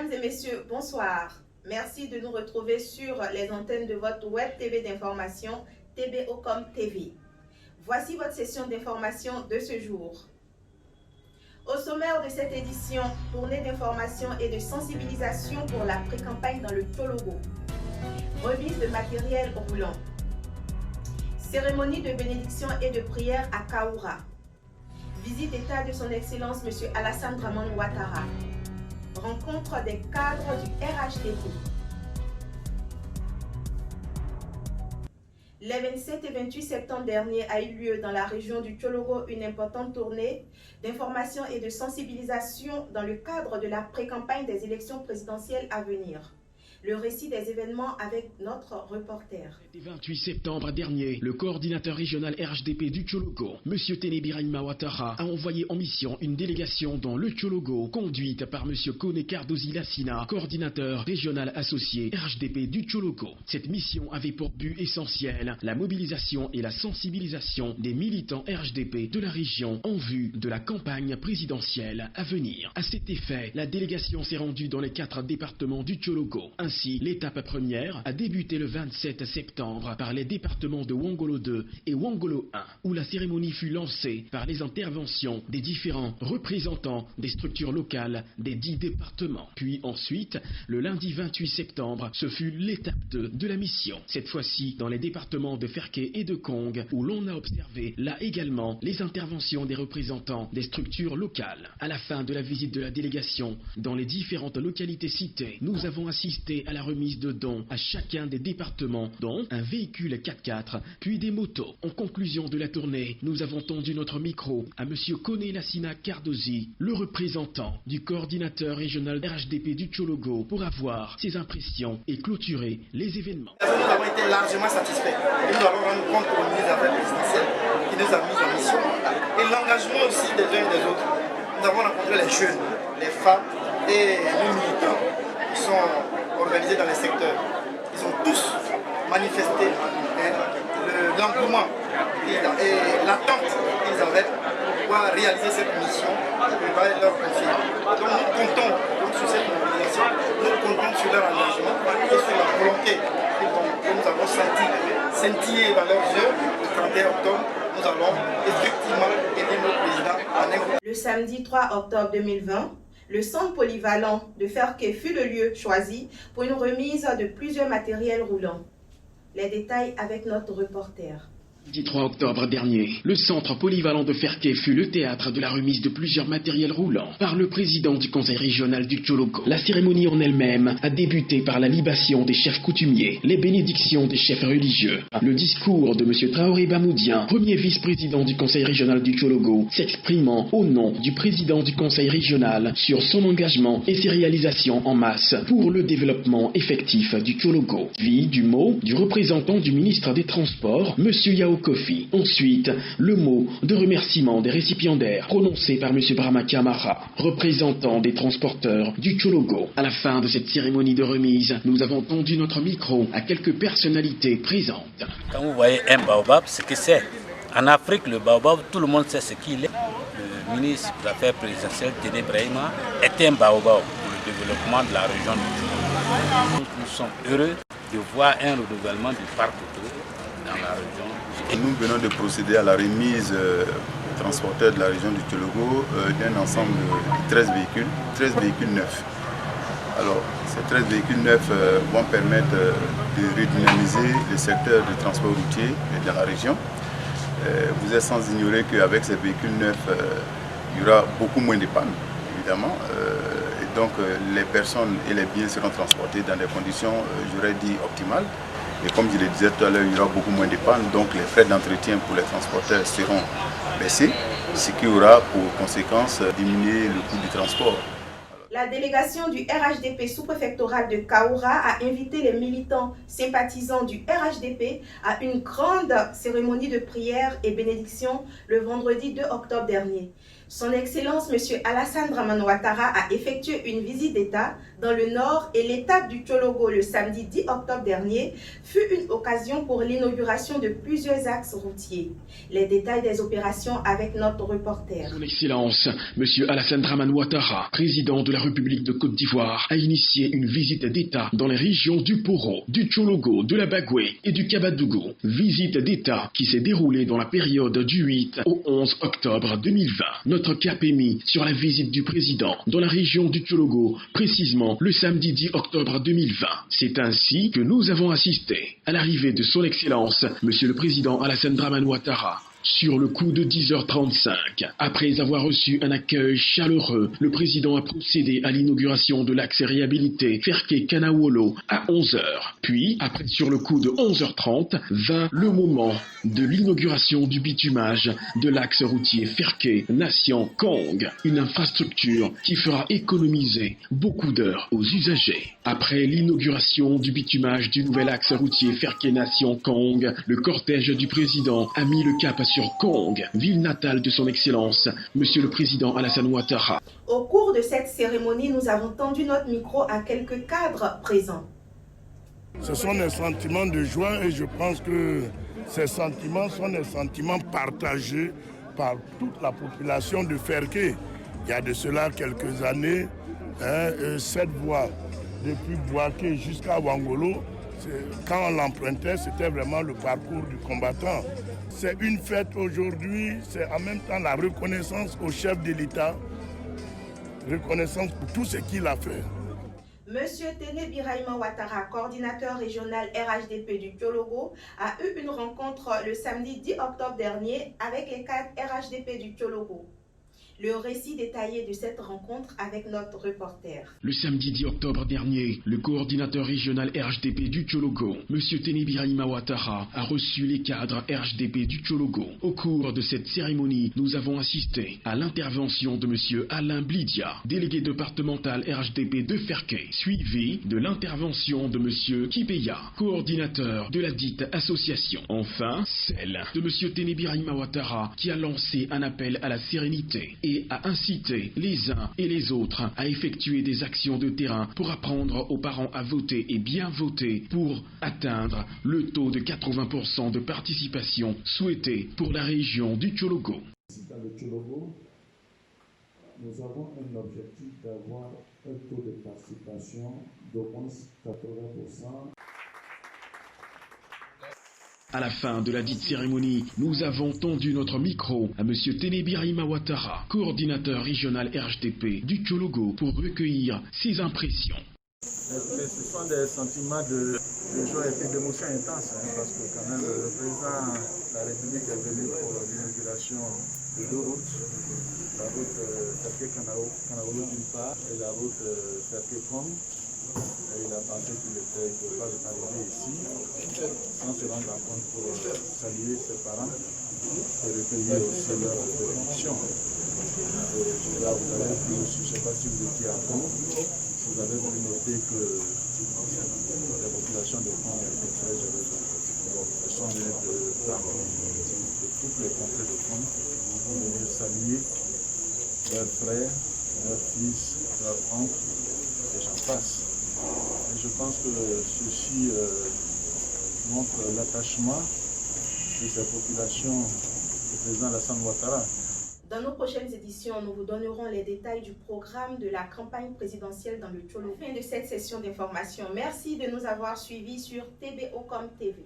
Mesdames et messieurs, bonsoir. Merci de nous retrouver sur les antennes de votre web TV d'information TBOcom TV. Voici votre session d'information de ce jour. Au sommaire de cette édition, tournée d'information et de sensibilisation pour la pré-campagne dans le Tchologo. Remise de matériel roulant. Cérémonie de bénédiction et de prière à Kaoura. Visite d'État de son Excellence M. Alassane Dramane Ouattara. Rencontre des cadres du RHDP. Les 27 et 28 septembre dernier a eu lieu dans la région du Tchologo une importante tournée d'information et de sensibilisation dans le cadre de la pré-campagne des élections présidentielles à venir. Le récit des événements avec notre reporter. Le 28 septembre dernier, le coordinateur régional RHDP du Tchologo, M. Téné Ouattara, a envoyé en mission une délégation dans le Tchologo, conduite par M. Kone Cardozi Lassina, coordinateur régional associé RHDP du Tchologo. Cette mission avait pour but essentiel la mobilisation et la sensibilisation des militants RHDP de la région en vue de la campagne présidentielle à venir. À cet effet, la délégation s'est rendue dans les 4 départements du Tchologo. Ainsi, l'étape première a débuté le 27 septembre par les départements de Wongolo 2 et Wongolo 1, où la cérémonie fut lancée par les interventions des différents représentants des structures locales des 10 départements. Puis ensuite, le lundi 28 septembre, ce fut l'étape 2 de la mission. Cette fois-ci, dans les départements de Ferké et de Kong, où l'on a observé là également les interventions des représentants des structures locales. À la fin de la visite de la délégation, dans les différentes localités citées, nous avons assisté à la remise de dons à chacun des départements, dont un véhicule 4x4, puis des motos. En conclusion de la tournée, nous avons tendu notre micro à M. Kone Lassina Cardozi, le représentant du coordinateur régional RHDP du Tchologo, pour avoir ses impressions et clôturer les événements. Nous avons été largement satisfaits et nous allons rendre compte au ministre des Affaires présidentielles qui nous a mis en mission et l'engagement aussi des uns et des autres. Nous avons rencontré les jeunes, les femmes et les militants qui sont organisés dans les secteurs. Ils ont tous manifesté l'engouement et l'attente qu'ils avaient pour pouvoir réaliser cette mission que va leur confier. Donc nous comptons sur cette mobilisation, nous comptons sur leur engagement et sur la volonté que nous avons scintiller dans leurs yeux. Le 31 octobre, nous allons effectivement aider nos présidents en un. Le samedi 3 octobre 2020, le centre polyvalent de Ferké fut le lieu choisi pour une remise de plusieurs matériels roulants. Les détails avec notre reporter. Le 3 octobre dernier, le centre polyvalent de Ferké fut le théâtre de la remise de plusieurs matériels roulants par le président du conseil régional du Tchologo. La cérémonie en elle-même a débuté par la libation des chefs coutumiers, les bénédictions des chefs religieux. Le discours de M. Traoré Bamoudien, premier vice-président du conseil régional du Tchologo, s'exprimant au nom du président du conseil régional sur son engagement et ses réalisations en masse pour le développement effectif du Tchologo. Puis du mot du représentant du ministre des Transports, M. Yao Kofi. Ensuite, le mot de remerciement des récipiendaires prononcé par M. Brahma Kamara, représentant des transporteurs du Tchologo. À la fin de cette cérémonie de remise, nous avons tendu notre micro à quelques personnalités présentes. Quand vous voyez un baobab, c'est que c'est. En Afrique, le baobab, tout le monde sait ce qu'il est. Le ministre des Affaires présidentielles, Téné Brahima, est un baobab pour le développement de la région du Tchologo. Nous sommes heureux de voir un renouvellement du parc auto dans la région. Et nous venons de procéder à la remise transporteur de la région du Tchologo d'un ensemble de 13 véhicules neufs. Alors, ces 13 véhicules neufs vont permettre de redynamiser le secteur du transport routier dans la région. Vous êtes sans ignorer qu'avec ces véhicules neufs, il y aura beaucoup moins de pannes, évidemment. Et donc, les personnes et les biens seront transportés dans des conditions, j'aurais dit, optimales. Et comme je le disais tout à l'heure, il y aura beaucoup moins de pannes, donc les frais d'entretien pour les transporteurs seront baissés, ce qui aura pour conséquence diminuer le coût du transport. La délégation du RHDP sous-préfectoral de Kaoura a invité les militants sympathisants du RHDP à une grande cérémonie de prière et bénédiction le vendredi 2 octobre dernier. Son Excellence M. Alassane Dramane Ouattara a effectué une visite d'État dans le nord et l'étape du Tchologo le samedi 10 octobre dernier fut une occasion pour l'inauguration de plusieurs axes routiers. Les détails des opérations avec notre reporter. Son Excellence M. Alassane Dramane Ouattara, président de la République de Côte d'Ivoire a initié une visite d'État dans les régions du Poro, du Tchologo, de la Bagoué et du Kabadougou. Visite d'État qui s'est déroulée dans la période du 8 au 11 octobre 2020. Notre cap est mis sur la visite du président dans la région du Tchologo, précisément le samedi 10 octobre 2020. C'est ainsi que nous avons assisté à l'arrivée de son Excellence, Monsieur le Président Alassane Dramane Ouattara. Sur le coup de 10h35, après avoir reçu un accueil chaleureux, le président a procédé à l'inauguration de l'axe réhabilité Ferké-Kanawolo à 11h. Puis, après sur le coup de 11h30, vint le moment de l'inauguration du bitumage de l'axe routier Ferké-Nation-Kong, une infrastructure qui fera économiser beaucoup d'heures aux usagers. Après l'inauguration du bitumage du nouvel axe routier Ferké-Nation-Kong, le cortège du président a mis le cap sur Kong, ville natale de son Excellence, Monsieur le Président Alassane Ouattara. Au cours de cette cérémonie, nous avons tendu notre micro à quelques cadres présents. Ce sont des sentiments de joie et je pense que ces sentiments sont des sentiments partagés par toute la population de Ferké. Il y a de cela quelques années, cette voie depuis Bouaké jusqu'à Ouangolo, quand on l'empruntait, c'était vraiment le parcours du combattant. C'est une fête aujourd'hui, c'est en même temps la reconnaissance au chef de l'État, reconnaissance pour tout ce qu'il a fait. Monsieur Téné Birahima Ouattara, coordinateur régional RHDP du Tchologo, a eu une rencontre le samedi 10 octobre dernier avec les cadres RHDP du Tchologo. Le récit détaillé de cette rencontre avec notre reporter. Le samedi 10 octobre dernier, le coordinateur régional RHDP du Tchologo, M. Téné Birahima Ouattara, a reçu les cadres RHDP du Tchologo. Au cours de cette cérémonie, nous avons assisté à l'intervention de M. Alain Blidia, délégué départemental RHDP de Ferké, suivi de l'intervention de M. Kibeya, coordinateur de la dite association. Enfin, celle de M. Téné Birahima Ouattara, qui a lancé un appel à la sérénité et à inciter les uns et les autres à effectuer des actions de terrain pour apprendre aux parents à voter et bien voter pour atteindre le taux de 80% de participation souhaité pour la région du Tchologo. Dans le Tchologo, nous avons un objectif d'avoir un taux de participation d'au moins 80%. À la fin de la dite cérémonie, nous avons tendu notre micro à M. Téné Birahima Ouattara, coordinateur régional RHDP du Tchologo, pour recueillir ses impressions. Ce sont des sentiments de joie et d'émotion intense, parce que quand même le président de la République est venu pour l'inauguration de deux routes, la route Ferké-Kanawolo d'une part et la route Ferké-Kong. Il a pensé qu'il était capable d'arriver ici sans se rendre compte pour saluer ses parents et recueillir aussi leur bénédiction. Là, vous avez vu aussi, je ne sais pas si vous étiez à Kong, vous avez pu noter que la population de Kong était très heureuse. Elles sont venues de toutes les contrées de Kong pour venir saluer leurs frères, leurs fils, leurs oncles, et j'en passe. Et je pense que ceci montre l'attachement de ces populations au président Alassane Ouattara. Dans nos prochaines éditions, nous vous donnerons les détails du programme de la campagne présidentielle dans le Tchologo. Fin de cette session d'information. Merci de nous avoir suivis sur TBOcom TV.